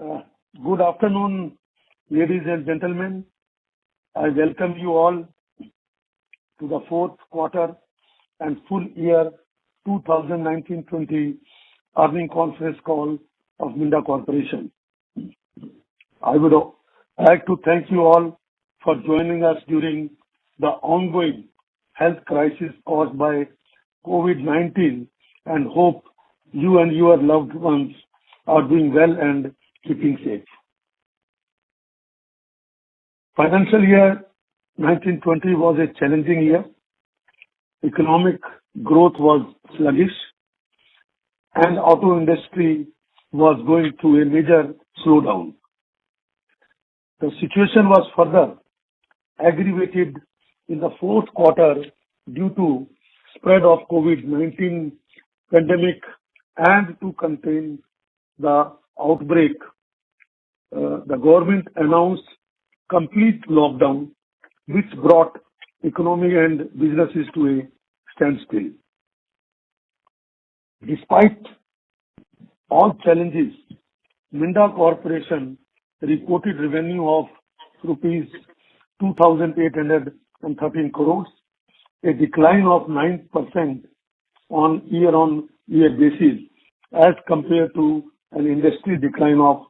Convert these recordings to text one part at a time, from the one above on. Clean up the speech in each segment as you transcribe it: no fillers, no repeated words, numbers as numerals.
Uh, Good afternoon, ladies and gentlemen. I welcome you all to the fourth quarter and full year 2019-20 earnings conference call of Minda Corporation. I would like to thank you all for joining us during the ongoing health crisis caused by COVID-19 and hope you and your loved ones are doing well and keeping safe. Financial year 1920 was a challenging year. Economic growth was sluggish and auto industry was going through a major slowdown. The situation was further aggravated in the fourth quarter due to spread of COVID-19 pandemic, and to contain the outbreak, the government announced complete lockdown, which brought economy and businesses to a standstill. Despite all challenges, Minda Corporation reported revenue of rupees 2,813 crores, a decline of 9% on year-on-year basis as compared to an industry decline of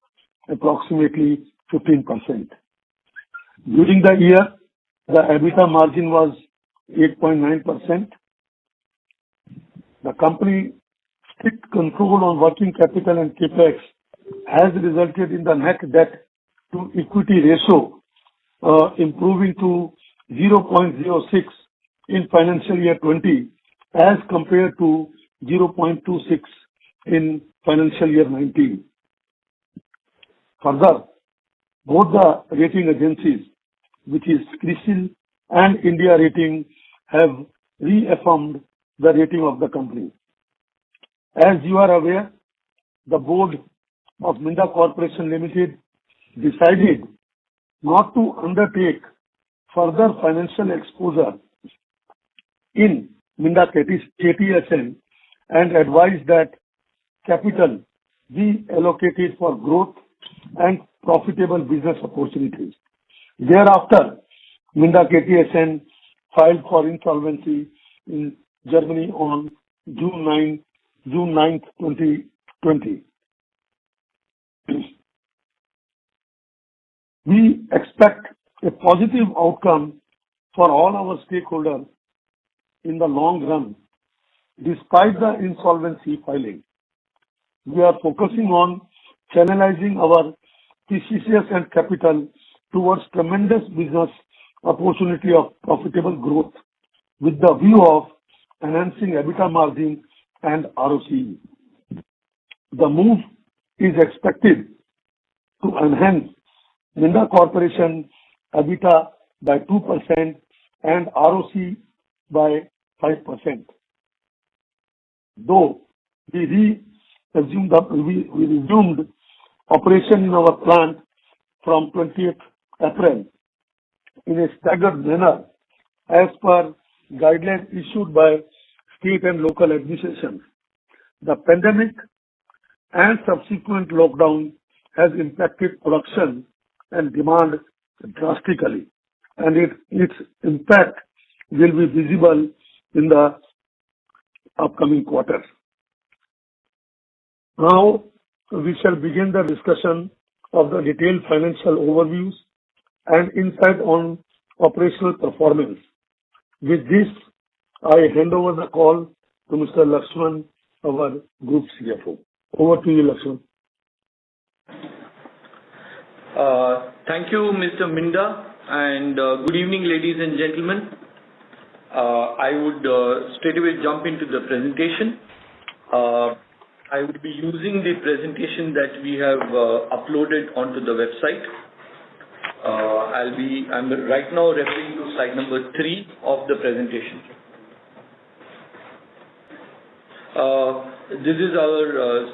approximately 15%. During the year, the EBITDA margin was 8.9%. The company strict control on working capital and capex has resulted in the net debt to equity ratio improving to 0.06 in financial year 20 as compared to 0.26 in financial year 19. Further, both the rating agencies, which is CRISIL and India Rating, have reaffirmed the rating of the company. As you are aware, the board of Minda Corporation Limited decided not to undertake further financial exposure in Minda KTSN and advised that capital be allocated for growth and profitable business opportunities. Thereafter, Minda KTSN filed for insolvency in Germany on June 9th, 2020. We expect a positive outcome for all our stakeholders in the long run, despite the insolvency filing. We are focusing on channelizing our PCCS and capital towards tremendous business opportunity of profitable growth with the view of enhancing EBITDA margin and ROCE. The move is expected to enhance Minda Corporation EBITDA by 2% and ROCE by 5%. Though we resumed operation in our plant from 20th April in a staggered manner as per guidelines issued by state and local administrations. The pandemic and subsequent lockdown has impacted production and demand drastically, and its impact will be visible in the upcoming quarters. Now, we shall begin the discussion of the detailed financial overviews and insight on operational performance. With this, I hand over the call to Mr. Lakshman, our Group CFO. Over to you, Lakshman. Thank you, Mr. Minda, and good evening, ladies and gentlemen. I would straight away jump into the presentation. I would be using the presentation that we have uploaded onto the website. I'm right now referring to slide number 3 of the presentation. This is our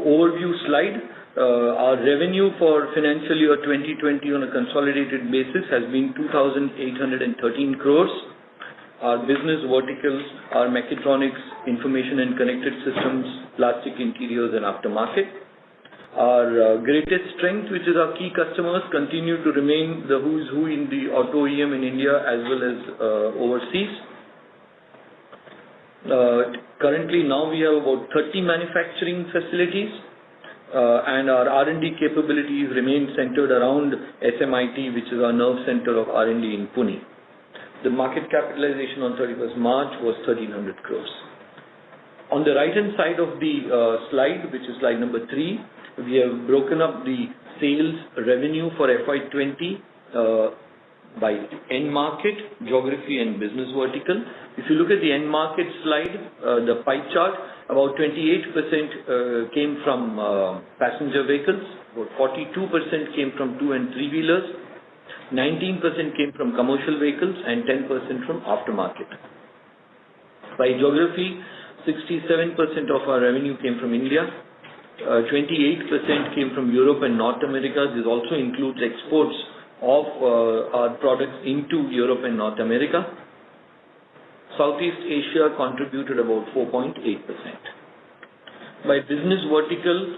overview slide. Our revenue for financial year 2020 on a consolidated basis has been 2,813 crores. Our business verticals are mechatronics, information and connected systems, plastic interiors and aftermarket. Our greatest strength, which is our key customers, continue to remain the who's who in the auto OEM in India as well as overseas. Currently now we have about 30 manufacturing facilities and our R&D capabilities remain centered around SMIT, which is our nerve center of R&D in Pune. The market capitalization on 31st March was 1300 crores. On the right hand side of the slide, which is slide number 3, we have broken up the sales revenue for FY20 by end market, geography and business vertical. If you look at the end market slide, the pie chart, about 28% came from passenger vehicles, about 42% came from 2 and 3 wheelers, 19% came from commercial vehicles and 10% from aftermarket. By geography, 67% of our revenue came from India, 28% came from Europe and North America. This also includes exports of our products into Europe and North America. Southeast Asia contributed about 4.8%. By business vertical,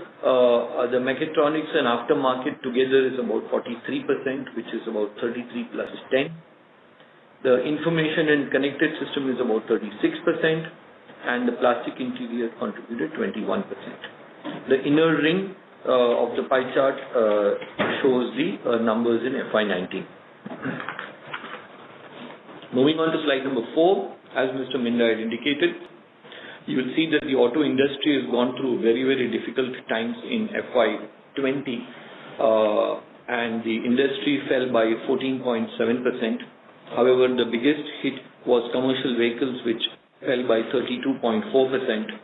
the mechatronics and aftermarket together is about 43%, which is about 33 plus 10. The information and connected system is about 36%, and the plastic interior contributed 21%. The inner ring of the pie chart shows the numbers in FY19. Moving on to slide number 4, as Mr. Minda had indicated, you will see that the auto industry has gone through very, very difficult times in FY20 and the industry fell by 14.7%. However, the biggest hit was commercial vehicles, which fell by 32.4%,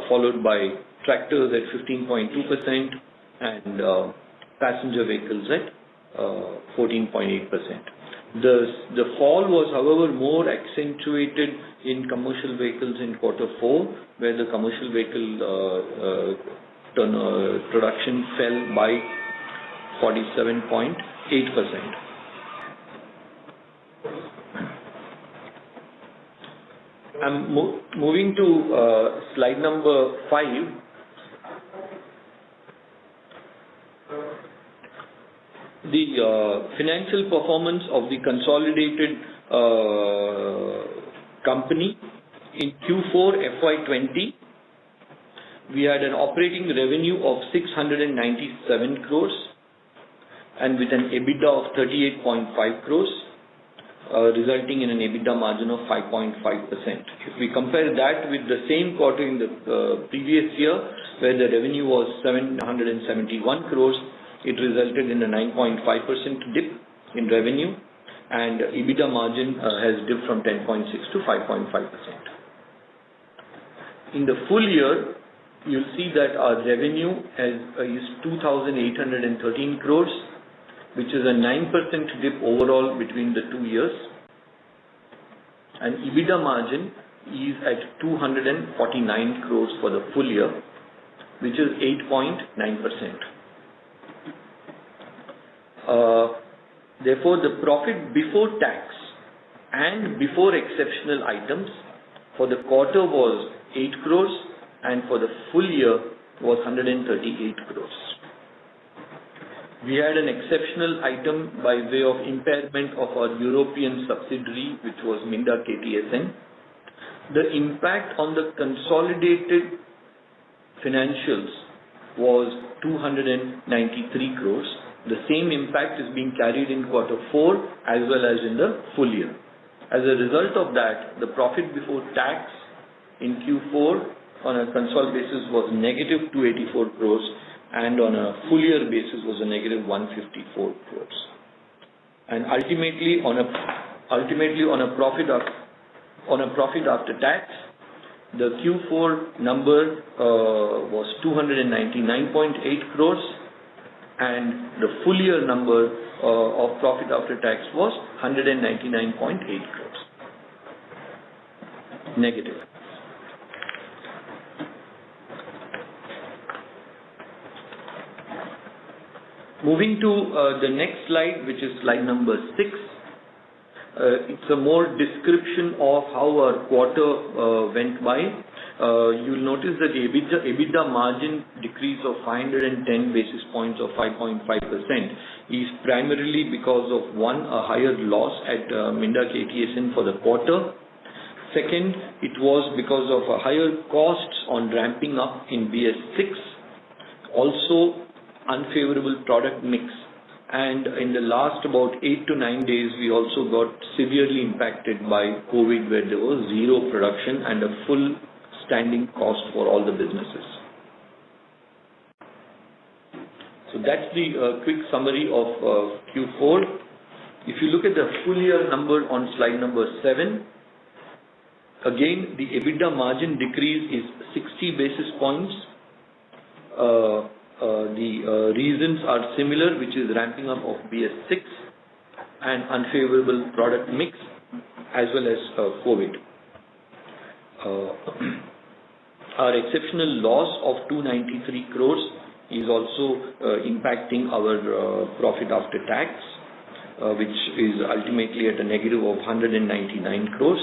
followed by tractors at 15.2% and passenger vehicles at 14.8%. The fall was, however, more accentuated in commercial vehicles in Q4, where the commercial vehicle production fell by 47.8%. I'm moving to slide number 5. The financial performance of the consolidated company in Q4 FY20, we had an operating revenue of 697 crores and with an EBITDA of 38.5 crores, resulting in an EBITDA margin of 5.5%. If we compare that with the same quarter in the previous year, where the revenue was 771 crores, it resulted in a 9.5% dip in revenue, and EBITDA margin has dipped from 10.6 to 5.5%. In the full year, you'll see that our revenue is 2,813 crores, which is a 9% dip overall between the 2 years, and EBITDA margin is at 249 crores for the full year, which is 8.9%. Therefore, the profit before tax and before exceptional items for the quarter was 8 crores and for the full year was 138 crores. We had an exceptional item by way of impairment of our European subsidiary, which was Minda KTSN. The impact on the consolidated financials was 293 crores. The same impact is being carried in Q4 as well as in the full year. As a result of that, the profit before tax in Q4 on a consolidated basis was negative 284 crores and on a full year basis was a negative 154 crores. And ultimately on a profit after tax, the Q4 number was 299.8 crores and the full year number of profit after tax was 199.8 crores. Negative. Moving to the next slide, which is slide number 6. It's a more description of how our quarter went by. You'll notice that the EBITDA margin decrease of 510 basis points of 5.5% is primarily because of one, a higher loss at Minda KTSN for the quarter. Second, it was because of a higher costs on ramping up in BS6, also unfavorable product mix. And in the last about 8 to 9 days, we also got severely impacted by COVID, where there was zero production and a full standing cost for all the businesses. So that's the quick summary of Q4. If you look at the full year number on slide number 7, again, the EBITDA margin decrease is 60 basis points. The reasons are similar, which is ramping up of BS6 and unfavorable product mix, as well as COVID. Our exceptional loss of 293 crores is also impacting our profit after tax, which is ultimately at a negative of 199 crores.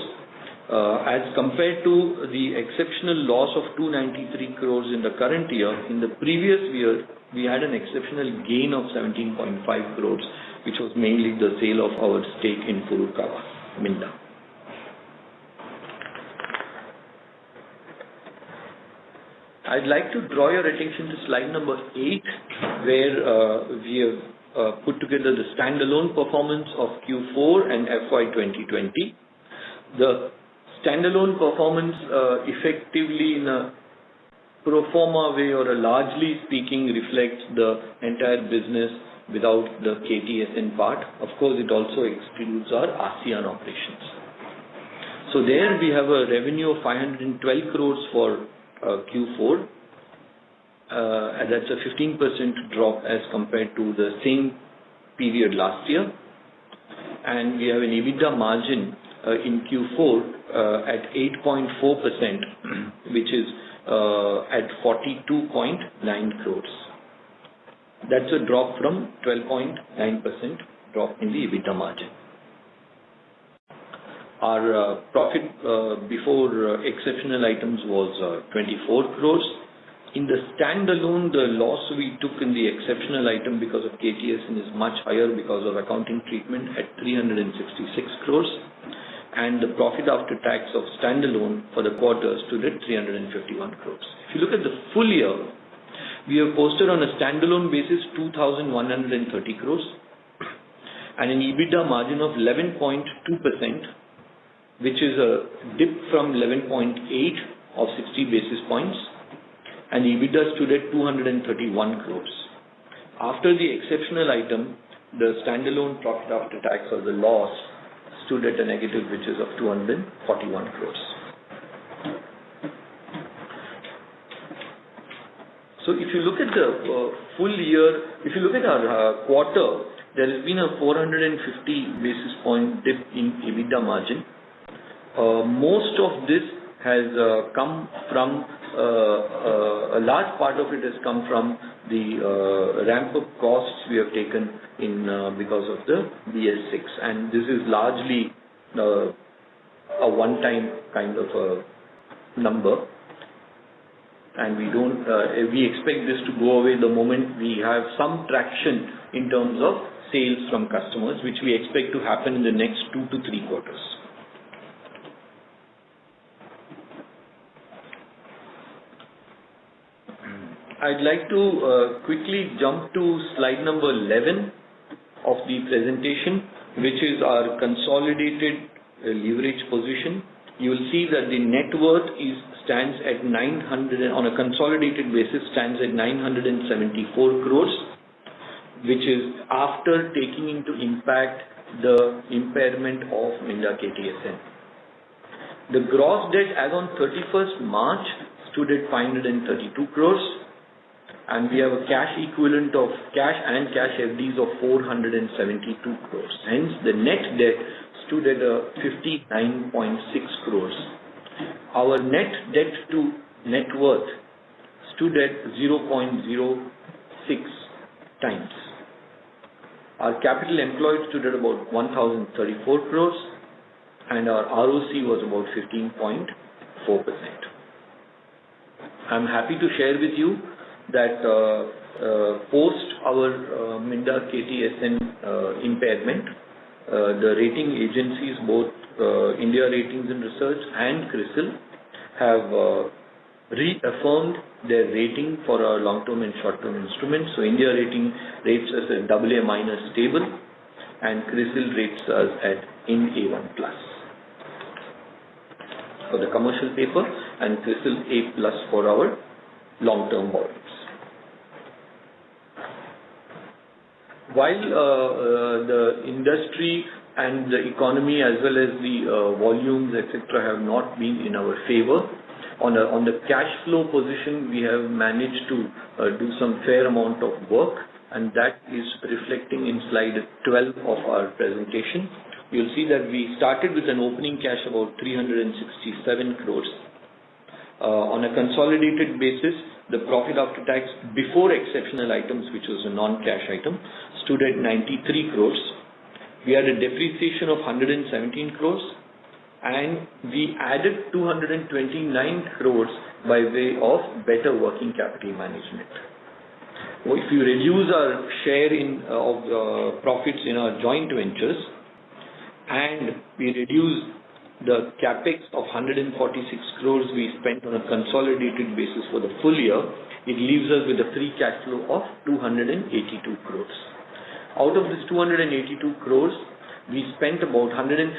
As compared to the exceptional loss of 293 crores in the current year, in the previous year, we had an exceptional gain of 17.5 crores, which was mainly the sale of our stake in Furukawa, Minda. I'd like to draw your attention to slide number 8, where we have put together the standalone performance of Q4 and FY 2020. The standalone performance effectively in a pro forma way, or a largely speaking, reflects the entire business without the KTSN part. Of course, it also excludes our ASEAN operations. So there we have a revenue of 512 crores for Q4. And that's a 15% drop as compared to the same period last year. And we have an EBITDA margin in Q4 at 8.4%, which is at 42.9 crores. That's a drop from 12.9% drop in the EBITDA margin. Our profit before exceptional items was 24 crores. In the standalone, the loss we took in the exceptional item because of KTSN is much higher because of accounting treatment at 366 crores. And the profit after tax of standalone for the quarter stood at 351 crores. If you look at the full year, we have posted on a standalone basis 2,130 crores and an EBITDA margin of 11.2%, which is a dip from 11.8 of 60 basis points, and the EBITDA stood at 231 crores. After the exceptional item, the standalone profit after tax, or the loss, stood at a negative, which is of 241 crores. So if you look at the full year, if you look at our quarter, there has been a 450 basis point dip in EBITDA margin. Most of this has come from, a large part of it has come from the ramp-up costs we have taken in because of the BS6, and this is largely a one-time kind of a number, and we expect this to go away the moment we have some traction in terms of sales from customers, which we expect to happen in the next 2 to 3 quarters. I'd like to quickly jump to slide number 11 of the presentation, which is our consolidated leverage position. You will see that the net worth stands at 900, on a consolidated basis, stands at 974 crores, which is after taking into impact the impairment of Minda KTSN. The gross debt as on 31st March stood at 532 crores. And we have a cash equivalent of cash and cash FDs of 472 crores. Hence, the net debt stood at 59.6 crores. Our net debt to net worth stood at 0.06 times. Our capital employed stood at about 1,034 crores, and our ROC was about 15.4%. I'm happy to share with you that post our Minda KTSN impairment, the rating agencies, both India Ratings and Research and CRISIL, have reaffirmed their rating for our long-term and short-term instruments. So India Rating rates us at AA minus stable, and CRISIL rates us at in A1 plus for the commercial paper, and CRISIL A plus for our long-term borrowings. While the industry and the economy as well as the volumes etc. have not been in our favor, on the cash flow position we have managed to do some fair amount of work, and that is reflecting in slide 12 of our presentation. You'll see that we started with an opening cash about 367 crores. On a consolidated basis, the profit after tax before exceptional items, which was a non-cash item, stood at 93 crores. We had a depreciation of 117 crores, and we added 229 crores by way of better working capital management. If you reduce our share of profits in our joint ventures, and we reduce the capex of 146 crores we spent on a consolidated basis for the full year, it leaves us with a free cash flow of 282 crores. Out of this 282 crores, we spent about 157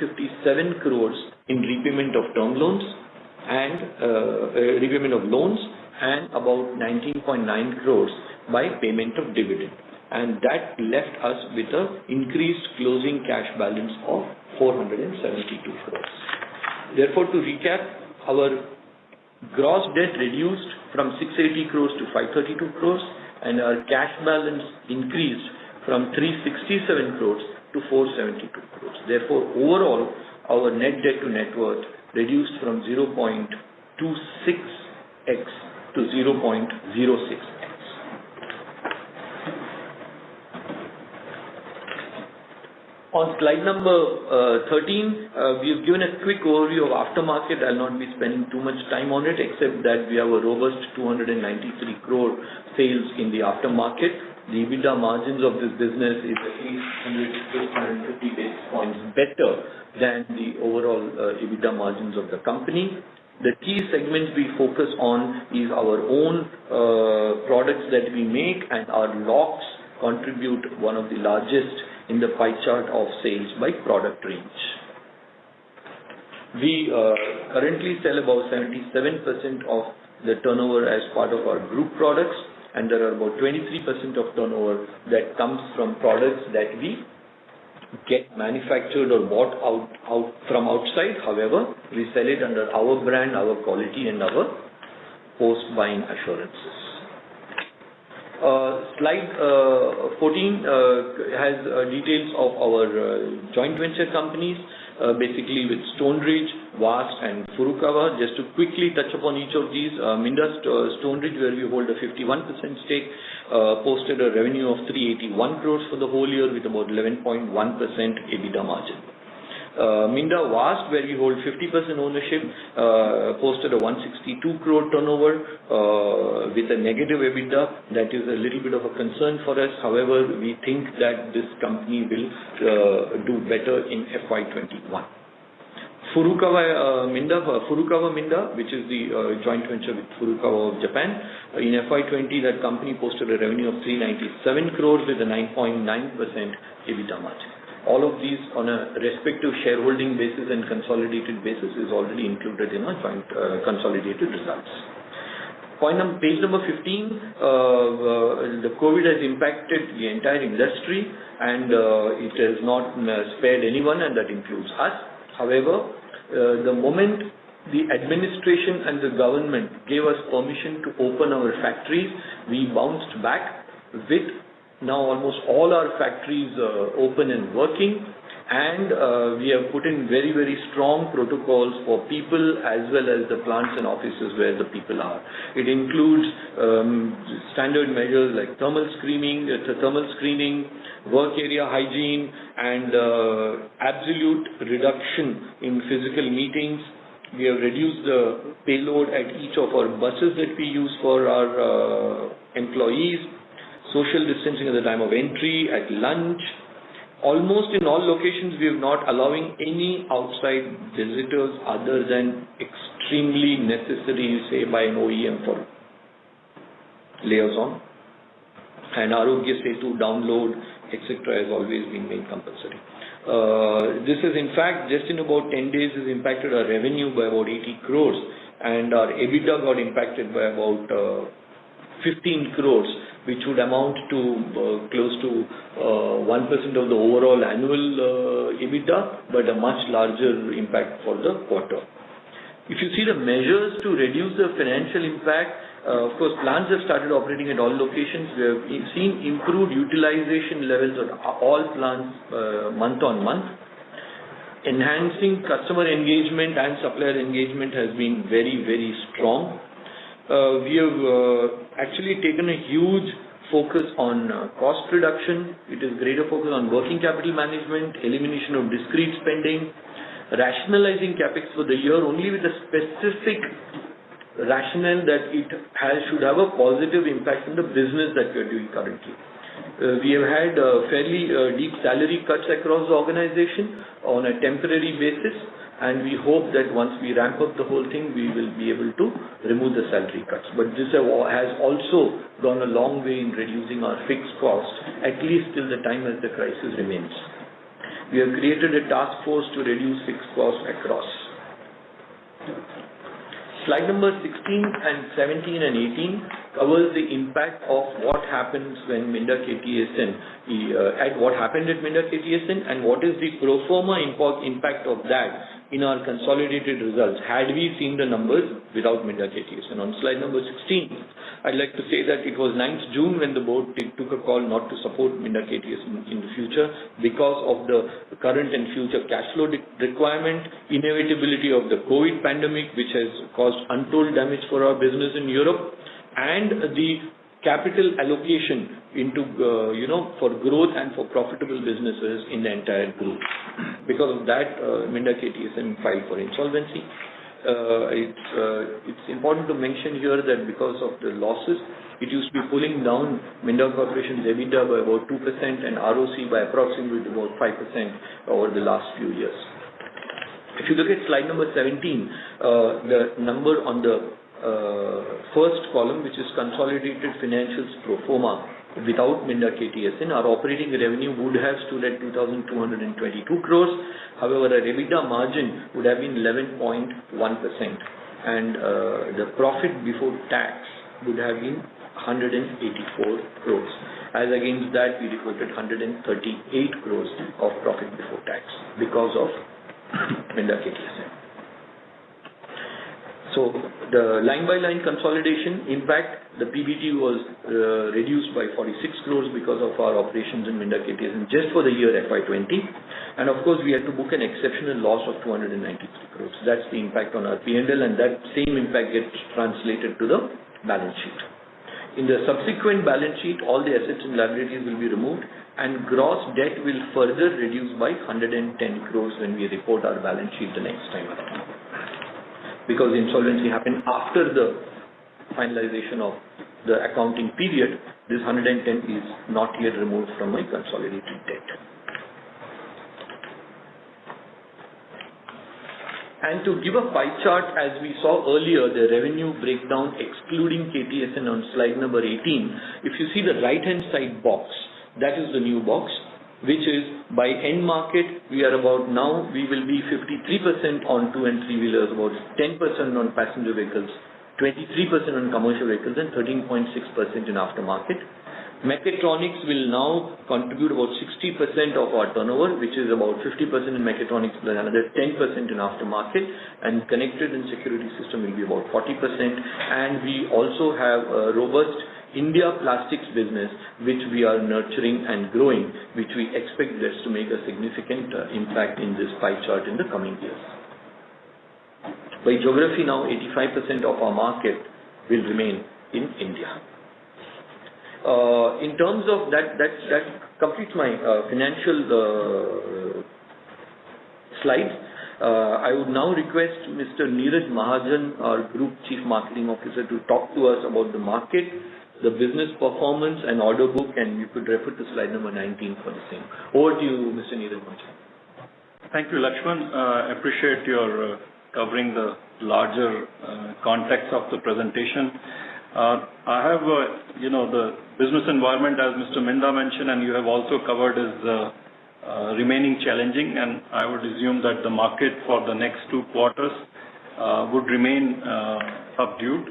crores in repayment of term loans and repayment of loans, and about 19.9 crores by payment of dividend. And that left us with an increased closing cash balance of 472 crores. Therefore, to recap, our gross debt reduced from 680 crores to 532 crores, and our cash balance increased from 367 crores to 472 crores. Therefore, overall, our net debt to net worth reduced from 0.26x to 0.06x. On slide number 13, we have given a quick overview of aftermarket. I'll not be spending too much time on it, except that we have a robust 293 crore sales in the aftermarket. The EBITDA margins of this business is at least 100 to 150 basis points better than the overall EBITDA margins of the company. The key segments we focus on is our own products that we make, and our locks contribute one of the largest in the pie chart of sales by product range. We currently sell about 77% of the turnover as part of our group products, and there are about 23% of turnover that comes from products that we get manufactured or bought out from outside. However, we sell it under our brand, our quality, and our post-buying assurances. Slide 14 has details of our joint venture companies, basically with Stoneridge, Vast and Furukawa. Just to quickly touch upon each of these, Minda Stoneridge, where we hold a 51% stake, posted a revenue of 381 crores for the whole year with about 11.1% EBITDA margin. Minda Vast, where we hold 50% ownership, posted a 162 crore turnover with a negative EBITDA. That is a little bit of a concern for us. However, we think that this company will do better in FY21. Furukawa Minda, which is the joint venture with Furukawa of Japan, in FY20 that company posted a revenue of 397 crores with a 9.9% EBITDA margin. All of these on a respective shareholding basis and consolidated basis is already included in our joint consolidated results. Page number 15, the COVID has impacted the entire industry, and it has not spared anyone, and that includes us. However, the moment the administration and the government gave us permission to open our factories, we bounced back with now almost all our factories open and working, and we have put in very, very strong protocols for people as well as the plants and offices where the people are. It includes standard measures like thermal screening, work area hygiene, and absolute reduction in physical meetings. We have reduced the payload at each of our buses that we use for our employees, social distancing at the time of entry, at lunch. Almost in all locations, we are not allowing any outside visitors other than extremely necessary, say, by an OEM for liaison. And Arogya Setu download, etc. has always been made compulsory. This is in fact, just in about 10 days, has impacted our revenue by about 80 crores and our EBITDA got impacted by about 15 crores, which would amount to close to 1% of the overall annual EBITDA, but a much larger impact for the quarter. If you see the measures to reduce the financial impact, of course, plants have started operating at all locations. We have seen improved utilization levels at all plants month on month. Enhancing customer engagement and supplier engagement has been very, very strong. We have actually taken a huge focus on cost reduction. It is greater focus on working capital management, elimination of discrete spending, rationalizing capex for the year only with a specific rationale that it should have a positive impact on the business that we are doing currently. We have had fairly deep salary cuts across the organization on a temporary basis, and we hope that once we ramp up the whole thing, we will be able to remove the salary cuts. But this has also gone a long way in reducing our fixed cost, at least till the time as the crisis remains. We have created a task force to reduce fixed costs across. Slide number 16 and 17 and 18 covers the impact of what happens when Minda KTSN, what happened at Minda KTSN and what is the pro forma impact of that in our consolidated results had we seen the numbers without Minda KTSN. On slide number 16, I'd like to say that it was 9th June when the board took a call not to support Minda KTSN in the future because of the current and future cash flow requirement, inevitability of the COVID pandemic, which has caused untold damage for our business in Europe, and the capital allocation into, for growth and for profitable businesses in the entire group. Because of that, Minda KTSN filed for insolvency. It's important to mention here that because of the losses, it used to be pulling down Minda Corporation's EBITDA by about 2% and ROC by approximately about 5% over the last few years. If you look at slide number 17, the number on the first column, which is consolidated financials pro forma without Minda KTSN, our operating revenue would have stood at 2,222 crores. However, our EBITDA margin would have been 11.1%, and the profit before tax would have been 184 crores. As against that, we reported 138 crores of profit before tax because of Minda KTSN. So the line-by-line consolidation impact, the PBT was reduced by 46 crores because of our operations in Minda KTSN just for the year FY20. And of course, we had to book an exceptional loss of 293 crores. That's the impact on our P&L, and that same impact gets translated to the balance sheet. In the subsequent balance sheet, all the assets and liabilities will be removed, and gross debt will further reduce by 110 crores when we report our balance sheet the next time around. Because insolvency happened after the finalization of the accounting period, this 110 is not yet removed from my consolidated debt. And to give a pie chart, as we saw earlier, the revenue breakdown excluding KTSN on slide number 18, if you see the right-hand side box, that is the new box, which is by end market, we are about now, we will be 53% on 2 and 3 wheelers, about 10% on passenger vehicles, 23% on commercial vehicles, and 13.6% in aftermarket. Mechatronics will now contribute about 60% of our turnover, which is about 50% in mechatronics plus another 10% in aftermarket, and connected and security system will be about 40%. And we also have a robust India plastics business, which we are nurturing and growing, which we expect this to make a significant impact in this pie chart in the coming years. By geography now, 85% of our market will remain in India. In terms of that completes my financial slides. I would now request Mr. Neeraj Mahajan, our Group Chief Marketing Officer, to talk to us about the market, the business performance and order book, and you could refer to slide number 19 for the same. Over to you, Mr. Neeraj Manchal. Thank you, Lakshman. I appreciate your covering the larger context of the presentation. I have, the business environment, as Mr. Minda mentioned, and you have also covered, is remaining challenging, and I would assume that the market for the next 2 quarters would remain subdued.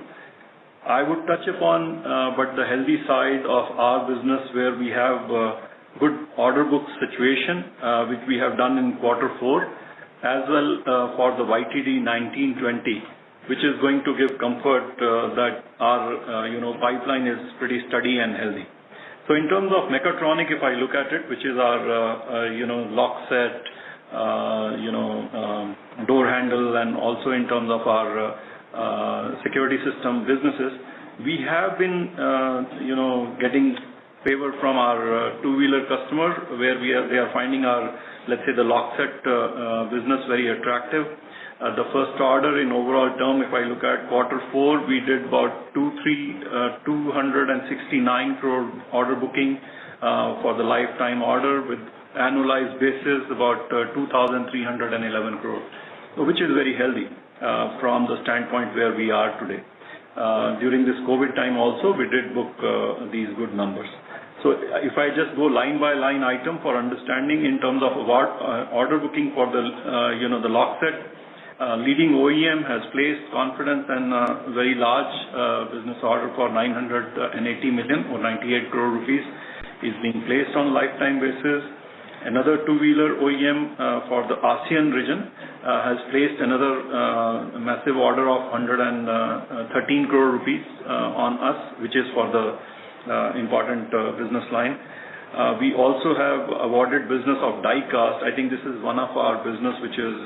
I would touch upon but the healthy side of our business, where we have good order book situation, which we have done in Q4, as well for the YTD 19-20, which is going to give comfort that our pipeline is pretty steady and healthy. So in terms of mechatronic, if I look at it, which is our lock set, door handle, and also in terms of our security system businesses, we have been getting favor from our two-wheeler customer, where they are finding our, let's say, the lock set business very attractive. The first order in overall term, if I look at Q4, we did about 269 crore order booking for the lifetime order, with annualized basis about 2,311 crore, which is very healthy from the standpoint where we are today. During this COVID time also, we did book these good numbers. So if I just go line by line item for understanding in terms of order booking for the the lock set, leading OEM has placed confidence and a very large business order for 980 million or 98 crore rupees is being placed on lifetime basis. Another two-wheeler OEM for the ASEAN region has placed another massive order of 113 crore rupees on us, which is for the important business line. We also have awarded business of die cast. I think this is one of our business which is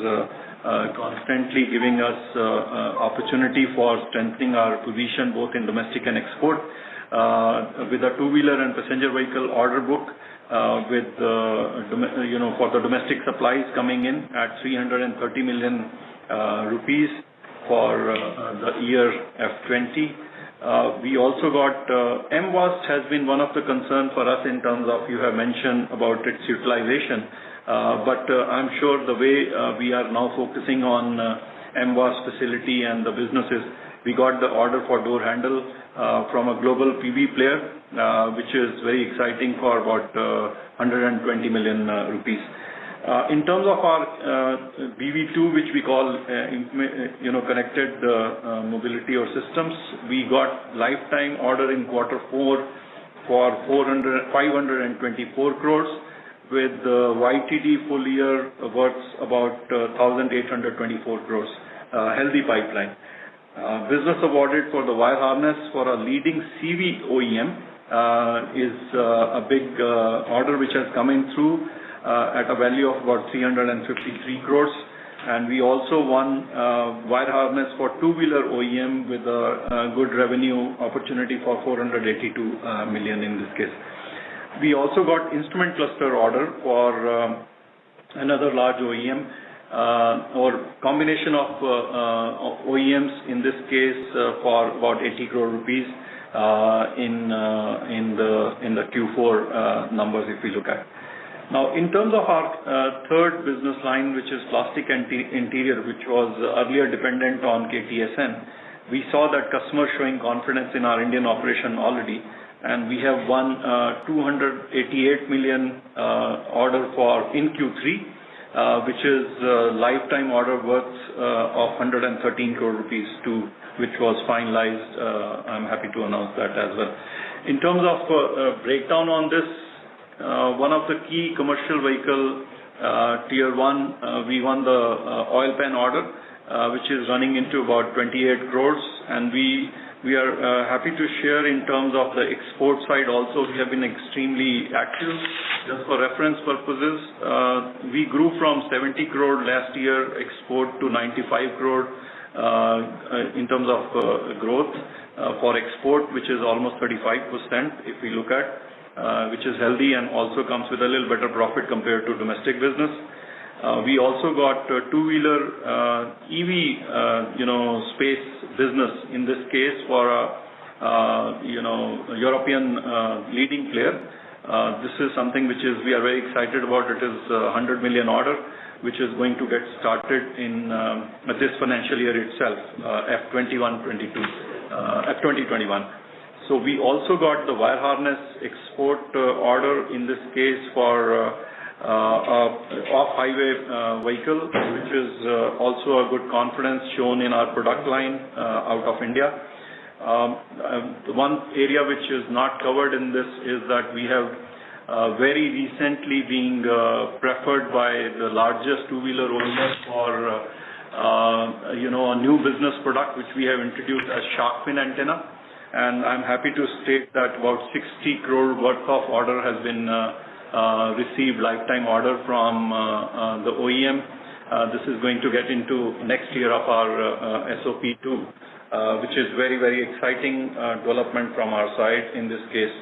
constantly giving us opportunity for strengthening our position both in domestic and export, with a two-wheeler and passenger vehicle order book with for the domestic supplies coming in at 330 million rupees for the year F20. We also got MWAST has been one of the concerns for us in terms of, you have mentioned about its utilization, but I'm sure the way we are now focusing on MWAST facility and the businesses, we got the order for door handle from a global PV player, which is very exciting for about 120 million rupees. In terms of our BV2, which we call connected mobility or systems, we got lifetime order in Q4 for 524 crores, with YTD full year worth about 1,824 crores. Healthy pipeline. Business awarded for the wire harness for a leading CV OEM is a big order which has come in through at a value of about 353 crores. And we also won wire harness for two-wheeler OEM with a good revenue opportunity for 482 million in this case. We also got instrument cluster order for another large OEM, or combination of OEMs in this case for about 80 crore rupees in the Q4 numbers if we look at. Now, in terms of our third business line, which is plastic and interior, which was earlier dependent on KTSN, we saw that customers showing confidence in our Indian operation already, and we have won 288 million order for in Q3, which is lifetime order worth of 113 crore rupees too, which was finalized. I'm happy to announce that as well. In terms of breakdown on this, one of the key commercial vehicle tier 1, we won the oil pan order, which is running into about 28 crores, and we are happy to share in terms of the export side also. We have been extremely active. Just for reference purposes, we grew from 70 crore last year export to 95 crore in terms of growth for export, which is almost 35% if we look at, which is healthy and also comes with a little better profit compared to domestic business. We also got two-wheeler EV space business, in this case for a European leading player. This is something which we are very excited about. It is a 100 million order, which is going to get started in this financial year itself, F2021. So we also got the wire harness export order, in this case for off-highway vehicle, which is also a good confidence shown in our product line out of India. One area which is not covered in this is that we have very recently being preferred by the largest two-wheeler owners for a new business product which we have introduced as shark fin antenna. And I'm happy to state that about 60 crore worth of order has been received, lifetime order from the OEM. This is going to get into next year of our SOP2, which is very, very exciting development from our side in this case.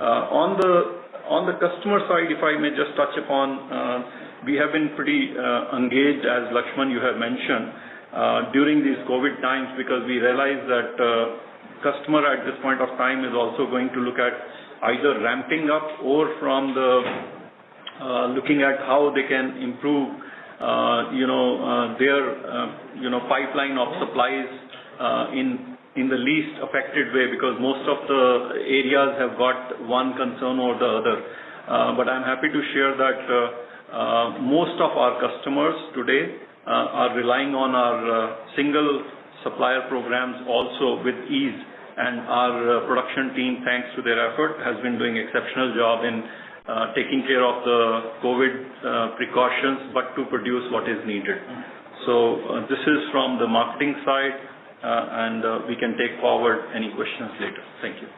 On the customer side, if I may just touch upon, we have been pretty engaged, as Lakshman you have mentioned, during these COVID times, because we realize that customer at this point of time is also going to look at either ramping up or from the looking at how they can improve their pipeline of supplies in the least affected way, because most of the areas have got one concern or the other. But I'm happy to share that most of our customers today are relying on our single supplier programs also with ease, and our production team, thanks to their effort, has been doing exceptional job in taking care of the COVID precautions, but to produce what is needed. So this is from the marketing side, and we can take forward any questions later. Thank you.